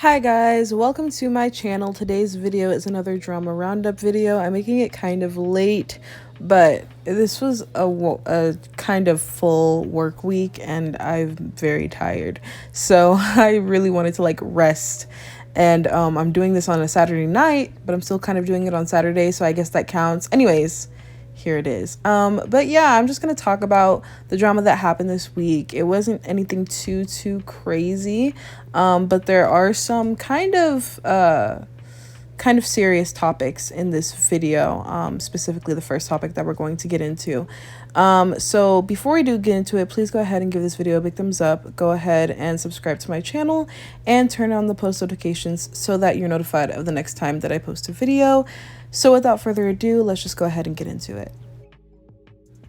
Hi guys, welcome to my channel. Today's video is another drama roundup video. I'm making it kind of late, but this was a kind of full work week and I'm very tired. So I really wanted to rest. And I'm doing this on a Saturday night, but I'm still kind of doing it on Saturday, so I guess that counts. Anyways, here it is. But yeah, I'm just gonna talk about the drama that happened this week. It wasn't anything too crazy, but there are some kind of serious topics in this video, specifically the first topic that we're going to get into. So before we do get into it, please go ahead and give this video a big thumbs up. Go ahead and subscribe to my channel and turn on the post notifications so that you're notified of the next time that I post a video. So without further ado, let's just go ahead and get into it.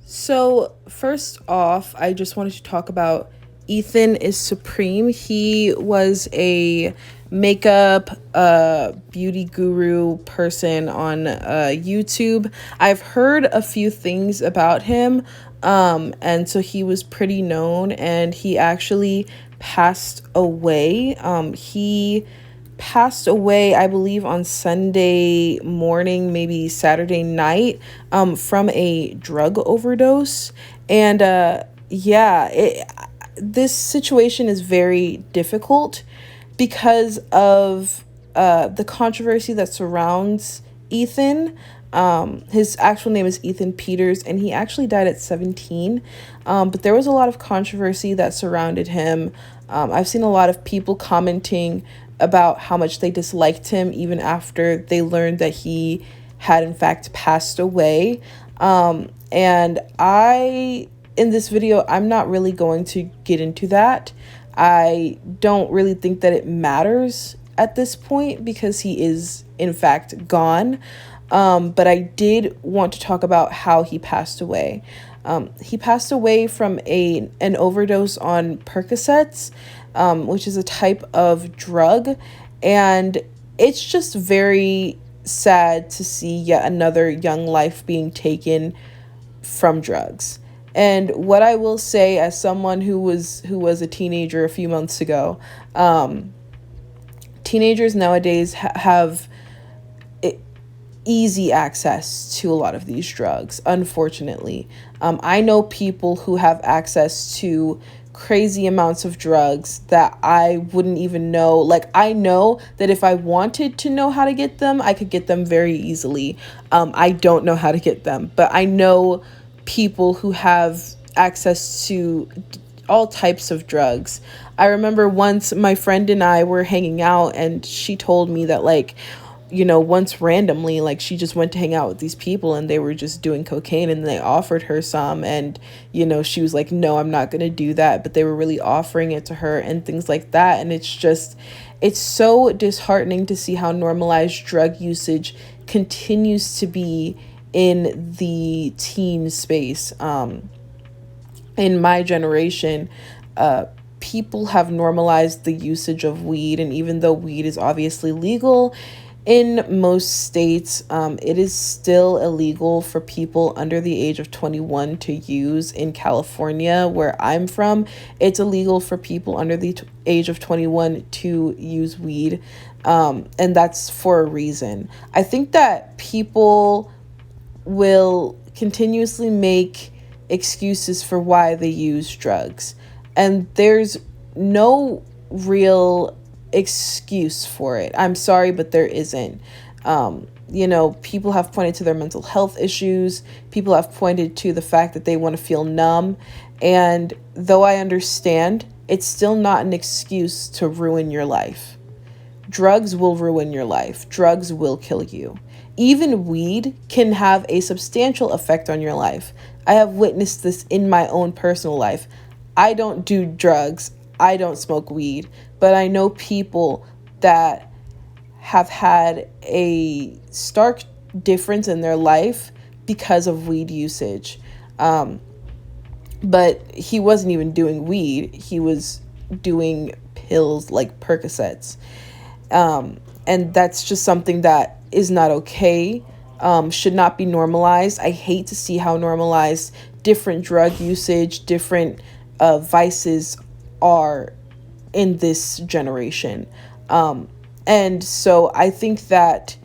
So first off, I just wanted to talk about Ethan is Supreme. He was a makeup beauty guru person on YouTube. I've heard a few things about him, and so he was pretty known, and he actually passed away. He passed away, I believe, on Sunday morning, maybe Saturday night, from a drug overdose. And this situation is very difficult because of the controversy that surrounds Ethan. His actual name is Ethan Peters, and he actually died at 17. But there was a lot of controversy that surrounded him. I've seen a lot of people commenting about how much they disliked him even after they learned that he had in fact passed away. And in this video, I'm not really going to get into that. I don't really think that it matters at this point because he is in fact gone. But I did want to talk about how he passed away. He passed away from an overdose on Percocets, which is a type of drug. And it's just very sad to see yet another young life being taken from drugs. And what I will say, as someone who was a teenager a few months ago, teenagers nowadays have easy access to a lot of these drugs, unfortunately. I know people who have access to crazy amounts of drugs that I wouldn't even know. Like, I know that if I wanted to know how to get them, I could get them very easily. I don't know how to get them, but I know people who have access to all types of drugs. I remember once my friend and I were hanging out, and she told me that, once randomly, she just went to hang out with these people and they were just doing cocaine, and they offered her some, and, she was like, no, I'm not going to do that. But they were really offering it to her and things like that. And it's so disheartening to see how normalized drug usage continues to be in the teen space. In my generation, people have normalized the usage of weed. And even though weed is obviously legal in most states, it is still illegal for people under the age of 21 to use. In California, where I'm from, it's illegal for people under the age of 21 to use weed. And that's for a reason. I think that people will continuously make excuses for why they use drugs, and there's no real excuse for it. I'm sorry, but there isn't. People have pointed to their mental health issues. People have pointed to the fact that they want to feel numb. And though I understand, it's still not an excuse to ruin your life. Drugs will ruin your life. Drugs will kill you. Even weed can have a substantial effect on your life. I have witnessed this in my own personal life. I don't do drugs. I don't smoke weed, but I know people that have had a stark difference in their life because of weed usage. But he wasn't even doing weed. He was doing pills like Percocets. And that's just something that is not okay, should not be normalized. I hate to see how normalized different drug usage, different vices are in this generation. And so I think that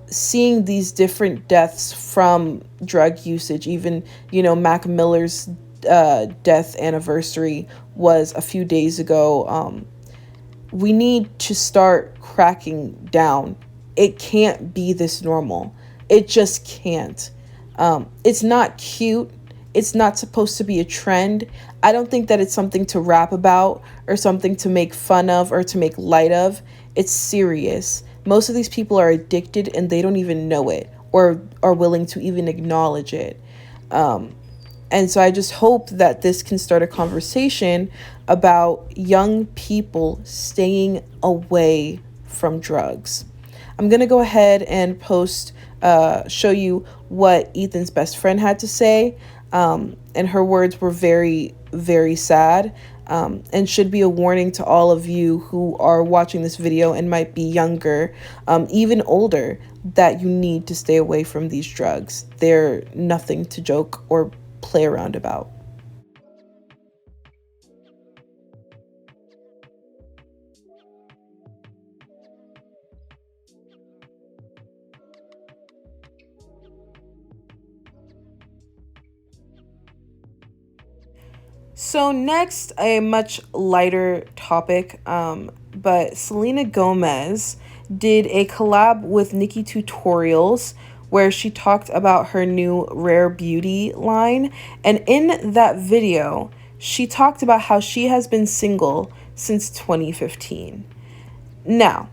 seeing these different deaths from drug usage, even, Mac Miller's death anniversary was a few days ago. We need to start cracking down. It can't be this normal. It just can't. It's not cute. It's not supposed to be a trend. I don't think that it's something to rap about or something to make fun of or to make light of. It's serious. Most of these people are addicted and they don't even know it or are willing to even acknowledge it. And so I just hope that this can start a conversation about young people staying away from drugs. I'm going to go ahead and show you what Ethan's best friend had to say. And her words were very, very sad, and should be a warning to all of you who are watching this video and might be younger, even older, that you need to stay away from these drugs. They're nothing to joke or play around about. So next, a much lighter topic, but Selena Gomez did a collab with Nikki Tutorials where she talked about her new Rare Beauty line. And in that video, she talked about how she has been single since 2015. Now,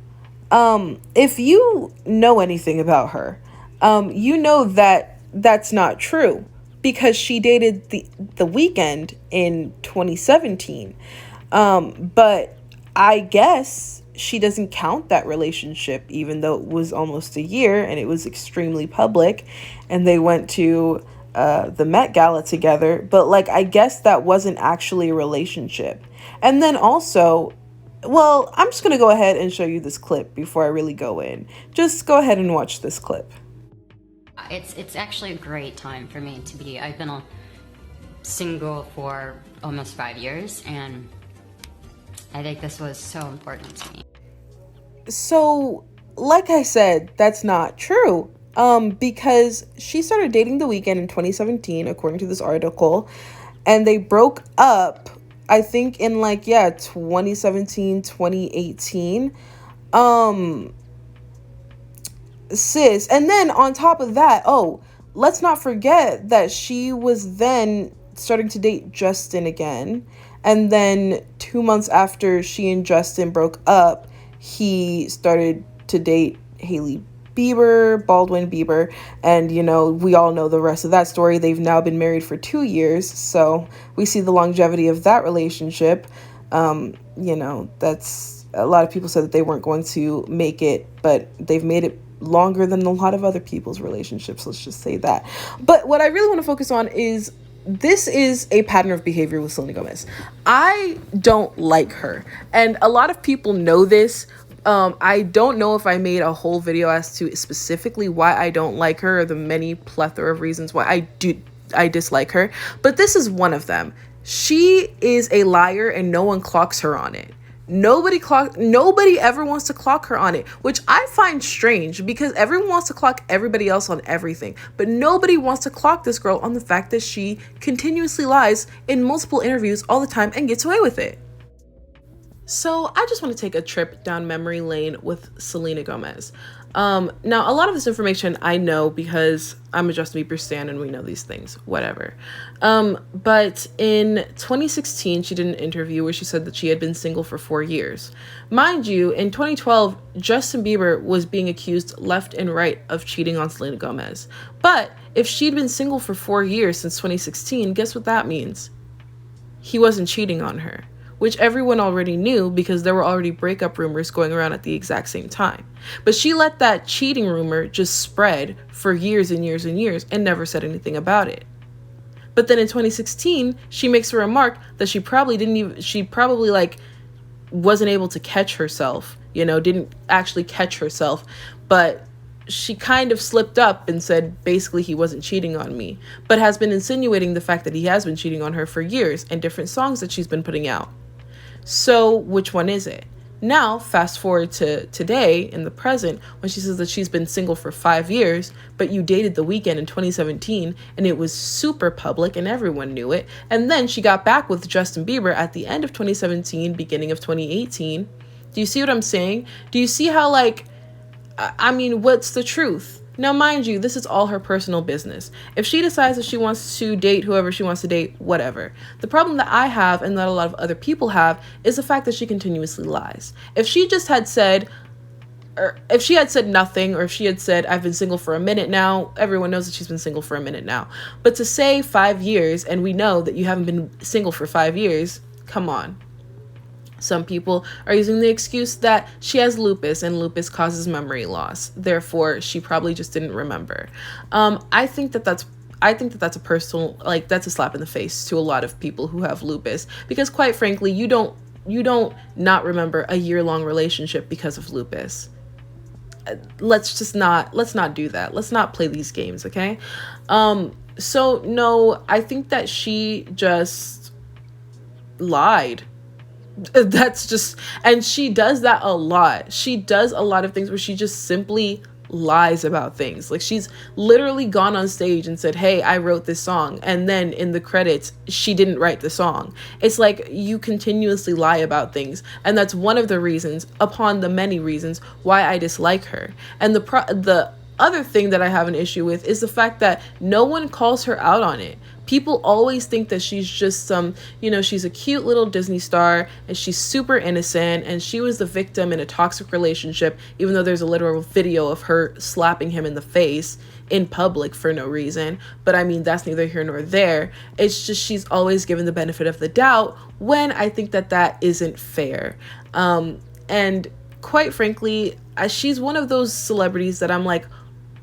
if you know anything about her, you know that that's not true because she dated the Weeknd in 2017. But I guess she doesn't count that relationship, even though it was almost a year and it was extremely public and they went to the Met Gala together. But like, I guess that wasn't actually a relationship. And then also, well, I'm just going to go ahead and show you this clip before I really go in. Just go ahead and watch this clip. It's actually a great time for me to be. I've been single for almost 5 years, and I think this was so important to me. So, like I said, that's not true. Because she started dating The Weeknd in 2017, according to this article, and they broke up, I think, in 2017, 2018. Sis, and then on top of that, let's not forget that she was then starting to date Justin again, and then 2 months after she and Justin broke up, he started to date Baldwin Bieber, and we all know the rest of that story. They've now been married for 2 years, so we see the longevity of that relationship. That's, a lot of people said that they weren't going to make it, but they've made it longer than a lot of other people's relationships, let's just say that. But what I really want to focus on is, this is a pattern of behavior with Selena Gomez. I don't like her, and a lot of people know this. I don't know if I made a whole video as to specifically why I don't like her, or the many plethora of reasons why I dislike her, but this is one of them. She is a liar and no one clocks her on it. Nobody ever wants to clock her on it, which I find strange because everyone wants to clock everybody else on everything, but nobody wants to clock this girl on the fact that she continuously lies in multiple interviews all the time and gets away with it. So I just want to take a trip down memory lane with Selena Gomez. Now, a lot of this information I know because I'm a Justin Bieber stan and we know these things, whatever. But in 2016, she did an interview where she said that she had been single for 4 years. Mind you, in 2012, Justin Bieber was being accused left and right of cheating on Selena Gomez. But if she'd been single for 4 years since 2016, guess what that means? He wasn't cheating on her, which everyone already knew because there were already breakup rumors going around at the exact same time. But she let that cheating rumor just spread for years and years and years and never said anything about it. But then in 2016, she makes a remark that she probably wasn't able to catch herself, didn't actually catch herself, but she kind of slipped up and said, basically, he wasn't cheating on me, but has been insinuating the fact that he has been cheating on her for years and different songs that she's been putting out. So which one is it? Now, fast forward to today in the present, when she says that she's been single for 5 years, but you dated The Weeknd in 2017 and it was super public and everyone knew it. And then she got back with Justin Bieber at the end of 2017, beginning of 2018. Do you see what I'm saying? Do you see how, like, I mean, what's the truth? Now, mind you, this is all her personal business. If she decides that she wants to date whoever she wants to date, whatever. The problem that I have and that a lot of other people have is the fact that she continuously lies. If she just had said, or if she had said nothing, or if she had said, I've been single for a minute now, everyone knows that she's been single for a minute now. But to say 5 years, and we know that you haven't been single for 5 years, come on. Some people are using the excuse that she has lupus and lupus causes memory loss. Therefore, she probably just didn't remember. I think that that's a personal, like, that's a slap in the face to a lot of people who have lupus, because quite frankly, you don't not remember a year-long relationship because of lupus. Let's not do that. Let's not play these games, okay? So no, I think that she just lied. That's just, and she does that a lot. She does a lot of things where she just simply lies about things. Like, she's literally gone on stage and said, hey, I wrote this song, and then in the credits she didn't write the song. It's like, you continuously lie about things, and that's one of the reasons, upon the many reasons, why I dislike her. And the other thing that I have an issue with is the fact that no one calls her out on it. People always think that she's just she's a cute little Disney star and she's super innocent and she was the victim in a toxic relationship, even though there's a literal video of her slapping him in the face in public for no reason. But I mean, that's neither here nor there. It's just, she's always given the benefit of the doubt when I think that isn't fair. And quite frankly, she's one of those celebrities that I'm like,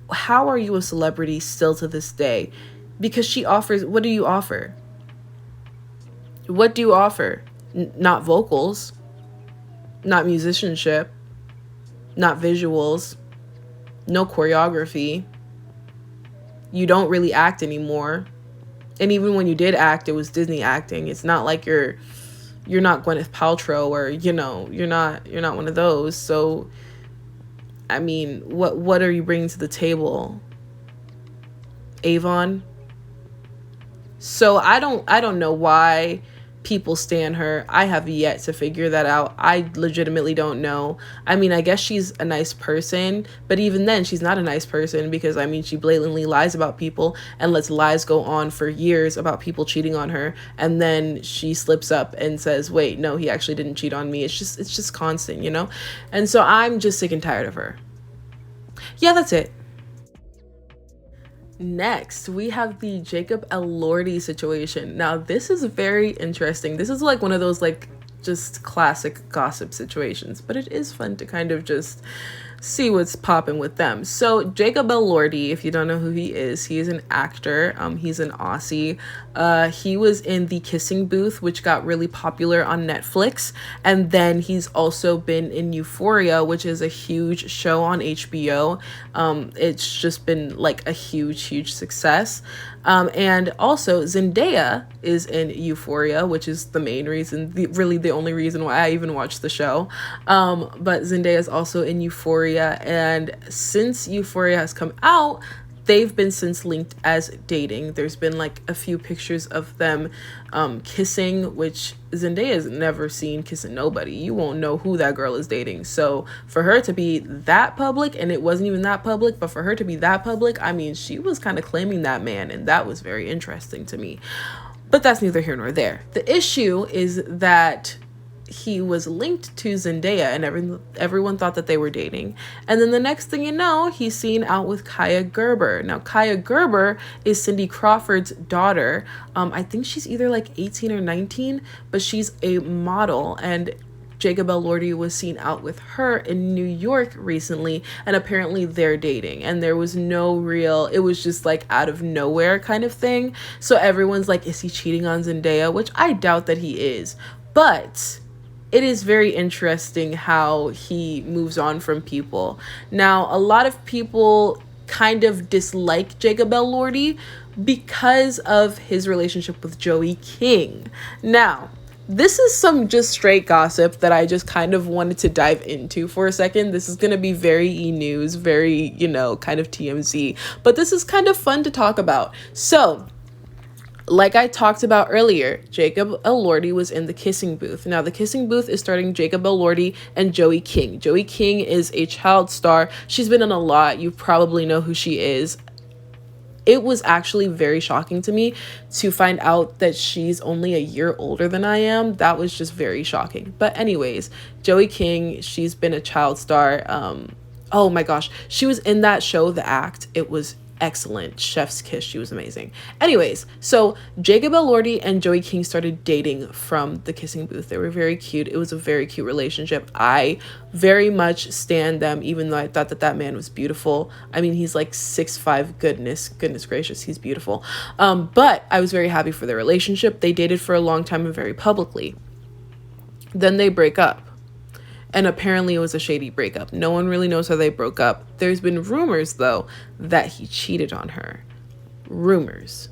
how are you a celebrity still to this day? Because she offers, what do you offer? What do you offer? Not vocals, not musicianship, not visuals, no choreography. You don't really act anymore. And even when you did act, it was Disney acting. It's not like you're not Gwyneth Paltrow, or you're not one of those. So I mean, what are you bringing to the table? Avon? So I don't know why people stan her. I have yet to figure that out. I legitimately don't know. I mean, I guess she's a nice person, but even then she's not a nice person, because I mean, she blatantly lies about people and lets lies go on for years about people cheating on her, and then she slips up and says, wait, no, he actually didn't cheat on me. It's just constant, you know? And so I'm just sick and tired of her. Yeah, that's it. Next, we have the Jacob Elordi situation. Now, this is very interesting. This is like one of those, like, just classic gossip situations, but it is fun to kind of just see what's popping with them. So Jacob Elordi, if you don't know who he is an actor. He's an Aussie. He was in The Kissing Booth, which got really popular on Netflix, and then he's also been in Euphoria, which is a huge show on HBO. It's just been like a huge success. And also Zendaya is in Euphoria, which is the main reason, really the only reason why I even watched the show. But Zendaya is also in Euphoria, and since Euphoria has come out, they've been since linked as dating. There's been like a few pictures of them kissing, which Zendaya's never seen kissing nobody. You won't know who that girl is dating. So for her to be that public, and it wasn't even that public, but for her to be that public, I mean, she was kind of claiming that man, and that was very interesting to me. But that's neither here nor there. The issue is that he was linked to Zendaya, and everyone thought that they were dating. And then the next thing you know, he's seen out with Kaya Gerber. Now, Kaya Gerber is Cindy Crawford's daughter. I think she's either like 18 or 19, but she's a model, and Jacob Elordi was seen out with her in New York recently, and apparently they're dating, and there was it was just like out of nowhere kind of thing. So everyone's like, is he cheating on Zendaya? Which I doubt that he is, but it is very interesting how he moves on from people. Now, a lot of people kind of dislike Jacob Elordi because of his relationship with Joey King. Now, this is some just straight gossip that I just kind of wanted to dive into for a second. This is going to be very e-news, very, kind of TMZ, but this is kind of fun to talk about. So, like I talked about earlier, Jacob Elordi was in the kissing booth. Now, the kissing booth is starring Jacob Elordi and Joey King. Joey King is a child star. She's been in a lot. You probably know who she is. It was actually very shocking to me to find out that she's only a year older than I am. That was just very shocking. But anyways, Joey King, she's been a child star. Oh my gosh, she was in that show, The Act. It was excellent. Chef's kiss. She was amazing. Anyways, so Jacob Elordi and Joey King started dating from the kissing booth. They were very cute. It was a very cute relationship. I very much stand them, even though I thought that man was beautiful. I mean, he's like 6'5". Goodness gracious, he's beautiful. But I was very happy for their relationship. They dated for a long time and very publicly. Then they break up. And apparently it was a shady breakup. No one really knows how they broke up. There's been rumors, though, that he cheated on her. Rumors.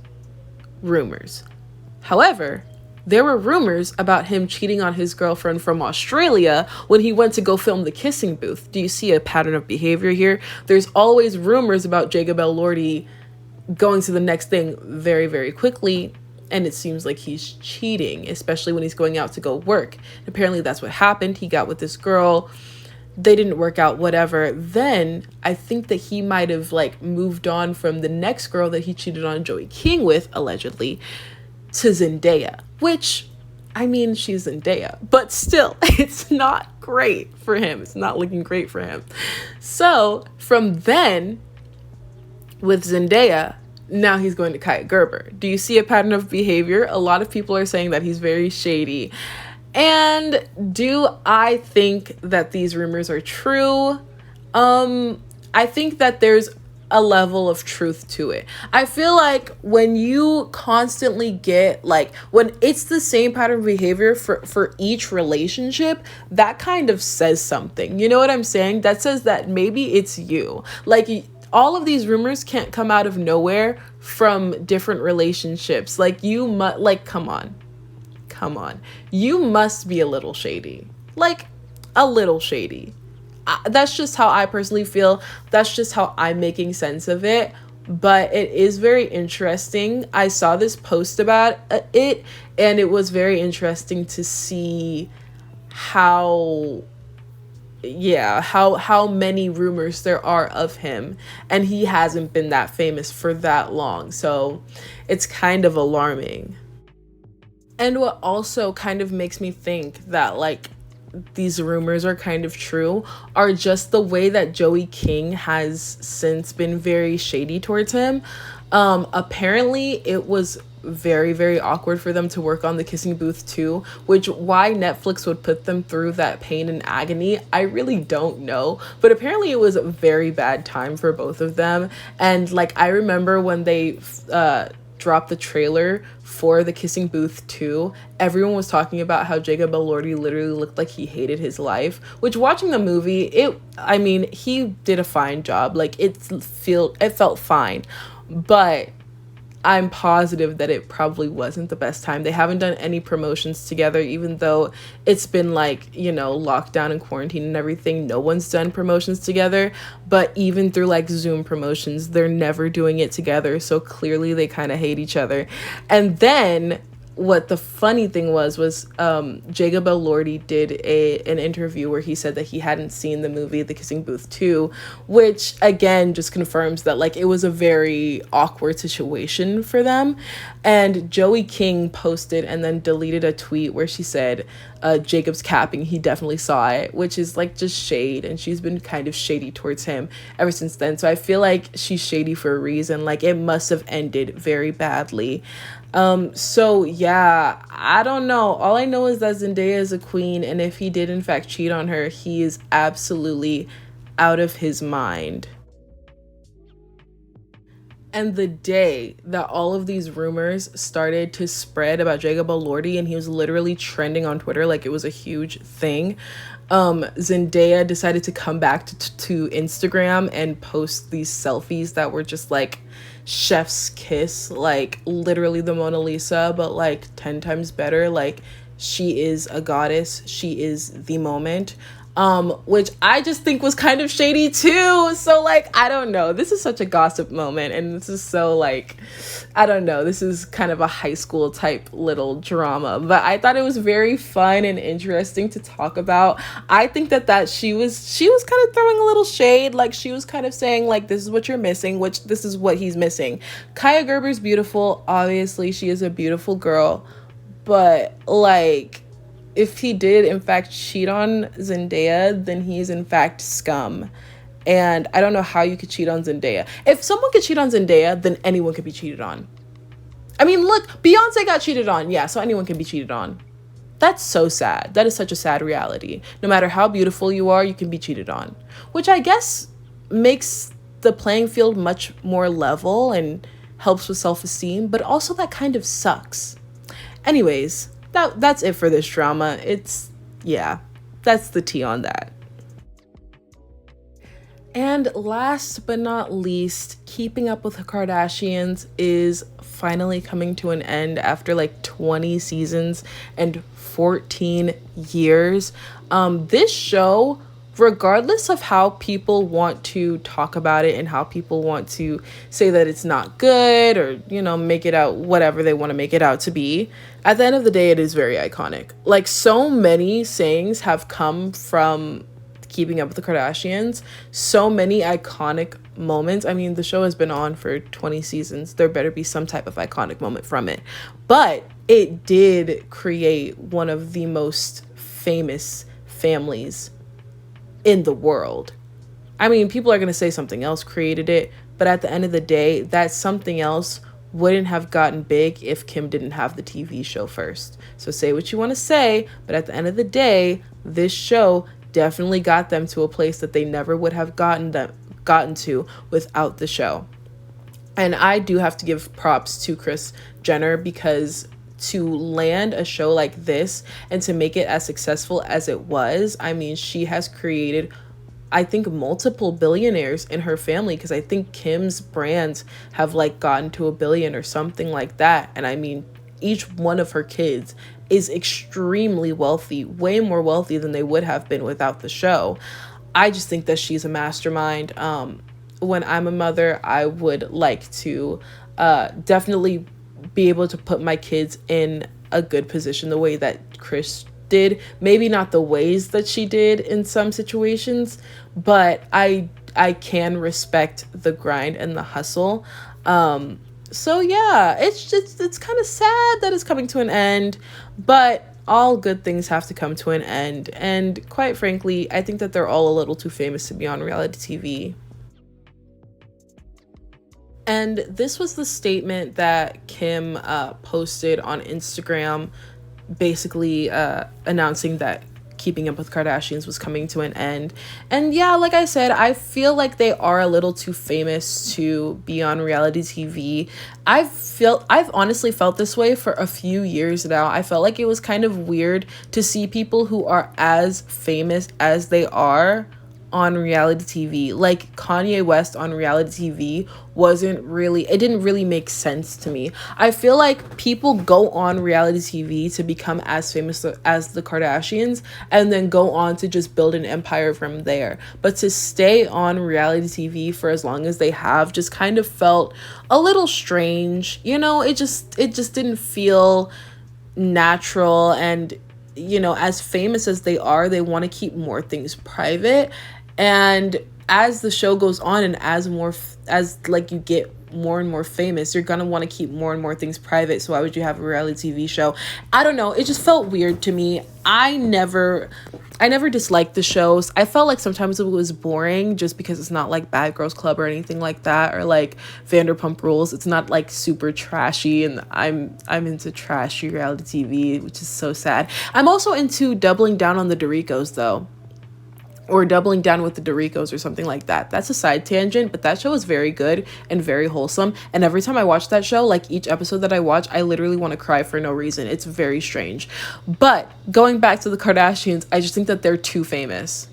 However, there were rumors about him cheating on his girlfriend from Australia when he went to go film the kissing booth. Do you see a pattern of behavior here? There's always rumors about Jacob Elordi going to the next thing very, very quickly. And it seems like he's cheating, especially when he's going out to go work. Apparently that's what happened. He got with this girl. They didn't work out, whatever. Then I think that he might have moved on from the next girl that he cheated on Joey King with, allegedly, to Zendaya. Which, I mean, she's Zendaya. But still, it's not great for him. It's not looking great for him. So from then, with Zendaya, now he's going to Kaya Gerber. Do you see a pattern of behavior? A lot of people are saying that he's very shady. And do I think that these rumors are true? I think that there's a level of truth to it. I feel like when you constantly get when it's the same pattern of behavior for each relationship, that kind of says something. You know what I'm saying? That says that maybe it's you. All of these rumors can't come out of nowhere from different relationships. Come on. You must be a little shady. A little shady. That's just how I personally feel. That's just how I'm making sense of it. But it is very interesting. I saw this post about it, and it was very interesting to see how many rumors there are of him, and he hasn't been that famous for that long, so it's kind of alarming. And what also kind of makes me think that these rumors are kind of true are just the way that Joey King has since been very shady towards him. Apparently it was very, very awkward for them to work on the kissing booth too, which why Netflix would put them through that pain and agony, I really don't know. But apparently it was a very bad time for both of them. And I remember when they dropped the trailer for the kissing booth 2, everyone was talking about how Jacob Elordi literally looked like he hated his life, which watching the movie, he did a fine job. It felt fine, but I'm positive that it probably wasn't the best time. They haven't done any promotions together, even though it's been lockdown and quarantine and everything. No one's done promotions together, but even through Zoom promotions, they're never doing it together. So clearly they kind of hate each other. And then what the funny thing was Jacob Elordi did an interview where he said that he hadn't seen the movie The Kissing Booth 2, which again just confirms that it was a very awkward situation for them. And Joey King posted and then deleted a tweet where she said Jacob's capping, he definitely saw it, which is just shade, and she's been kind of shady towards him ever since then. So I feel like she's shady for a reason. It must have ended very badly. So yeah, I don't know. All I know is that Zendaya is a queen, and if he did in fact cheat on her, he is absolutely out of his mind. And the day that all of these rumors started to spread about Jacob Elordi, and he was literally trending on Twitter like it was a huge thing, Zendaya decided to come back to Instagram and post these selfies that were just chef's kiss, literally the Mona Lisa, but 10 times better. she is a goddess. She is the moment. Which I just think was kind of shady too. So like, I don't know. This is such a gossip moment, and this is so like, I don't know. This is kind of a high school type little drama, but I thought it was very fun and interesting to talk about. I think that she was kind of throwing a little shade. Like, she was kind of saying like, this is what you're missing, which this is what he's missing. Kaya Gerber's beautiful. Obviously, she is a beautiful girl, but like, if he did in fact cheat on Zendaya, then he's in fact scum. And I don't know how you could cheat on Zendaya. If someone could cheat on Zendaya, then anyone could be cheated on. I mean, look, Beyonce got cheated on. Yeah, so anyone can be cheated on. That's so sad. That is such a sad reality. No matter how beautiful you are, you can be cheated on. Which I guess makes the playing field much more level and helps with self-esteem, but also that kind of sucks. Anyways, that's it for this drama. Yeah, that's the tea on that. And last but not least, Keeping Up with the Kardashians is finally coming to an end after like 20 seasons and 14 years. This show, regardless of how people want to talk about it and how people want to say that it's not good or, make it out whatever they want to make it out to be, at the end of the day, it is very iconic. Like, so many sayings have come from Keeping Up with the Kardashians, so many iconic moments. I mean, the show has been on for 20 seasons. There better be some type of iconic moment from it. But it did create one of the most famous families in the world. I mean, people are going to say something else created it, but at the end of the day, that something else wouldn't have gotten big if Kim didn't have the TV show first. So say what you want to say, but at the end of the day, this show definitely got them to a place that they never would have gotten to without the show. And I do have to give props to Kris Jenner, because to land a show like this and to make it as successful as it was, I mean, she has created, I think, multiple billionaires in her family, because I think Kim's brands have like gotten to 1 billion or something like that. And I mean, each one of her kids is extremely wealthy, way more wealthy than they would have been without the show. I just think that she's a mastermind. When I'm a mother, I would like to definitely be able to put my kids in a good position the way that Kris did. Maybe not the ways that she did in some situations, but I can respect the grind and the hustle. So yeah, it's kind of sad that it's coming to an end, but all good things have to come to an end. And quite frankly, I think that they're all a little too famous to be on reality TV. And this was the statement that Kim posted on Instagram, basically announcing that Keeping Up with Kardashians was coming to an end. And yeah, like I said, I feel like they are a little too famous to be on reality TV. I've honestly felt this way for a few years now. I felt like it was kind of weird to see people who are as famous as they are on reality TV. Like Kanye West on reality TV it didn't really make sense to me. I feel like people go on reality TV to become as famous as the Kardashians and then go on to just build an empire from there. But to stay on reality TV for as long as they have just kind of felt a little strange. It just didn't feel natural. And as famous as they are, they want to keep more things private. And as the show goes on and as you get more and more famous, you're gonna want to keep more and more things private. So why would you have a reality TV show? I don't know. It just felt weird to me. I never disliked the shows. I felt like sometimes it was boring just because it's not like Bad Girls Club or anything like that, or like Vanderpump Rules. It's not like super trashy, and I'm into trashy reality TV, which is so sad. I'm also into doubling down on the Doricos though. Or Doubling Down with the Doricos or something like that. That's a side tangent, but that show is very good and very wholesome. And every time I watch that show, like each episode that I watch, I literally want to cry for no reason. It's very strange. But going back to the Kardashians, I just think that they're too famous.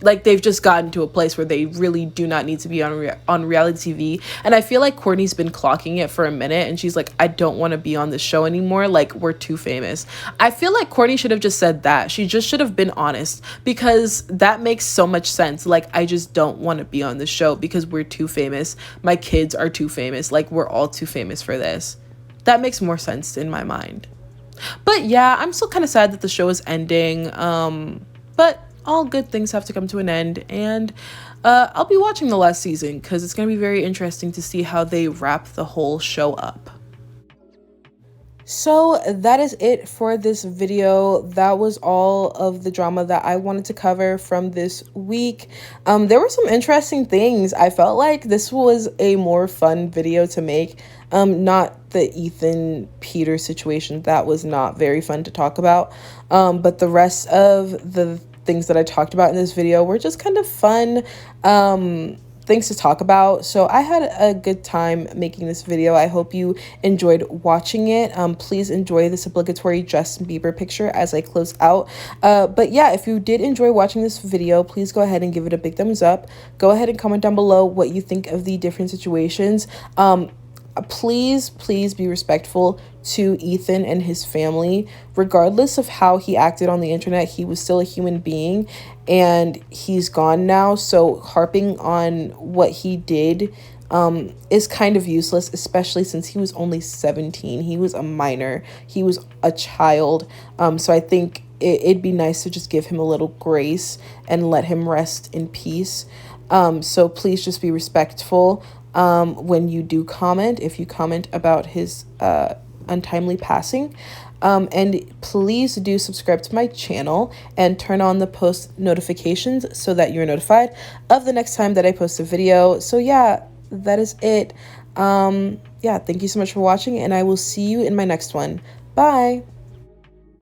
like they've just gotten to a place where they really do not need to be on reality TV. And I feel like Courtney's been clocking it for a minute, and she's like, I don't want to be on the show anymore, like we're too famous. I feel like Courtney should have just said that. She just should have been honest, because that makes so much sense. Like, I just don't want to be on the show because we're too famous. My kids are too famous. Like, we're all too famous for this. That makes more sense in my mind. But yeah, I'm still kind of sad that the show is ending. But all good things have to come to an end, and I'll be watching the last season because it's going to be very interesting to see how they wrap the whole show up. So that is it for this video. That was all of the drama that I wanted to cover from this week. There were some interesting things. I felt like this was a more fun video to make. Not the Ethan Peter situation. That was not very fun to talk about. But the rest of the things that I talked about in this video were just kind of fun things to talk about. So I had a good time making this video. I hope you enjoyed watching it. Please enjoy this obligatory Justin Bieber picture as I close out. But yeah, if you did enjoy watching this video, please go ahead and give it a big thumbs up. Go ahead and comment down below what you think of the different situations. Please be respectful to Ethan and his family. Regardless of how he acted on the internet, he was still a human being, and he's gone now. So harping on what he did is kind of useless, especially since he was only 17. He was a minor. He was a child. So I think it'd be nice to just give him a little grace and let him rest in peace. So please just be respectful when you do comment, if you comment about his untimely passing. And please do subscribe to my channel and turn on the post notifications so that you're notified of the next time that I post a video. So yeah, that is it. Yeah, thank you so much for watching, and I will see you in my next one. Bye.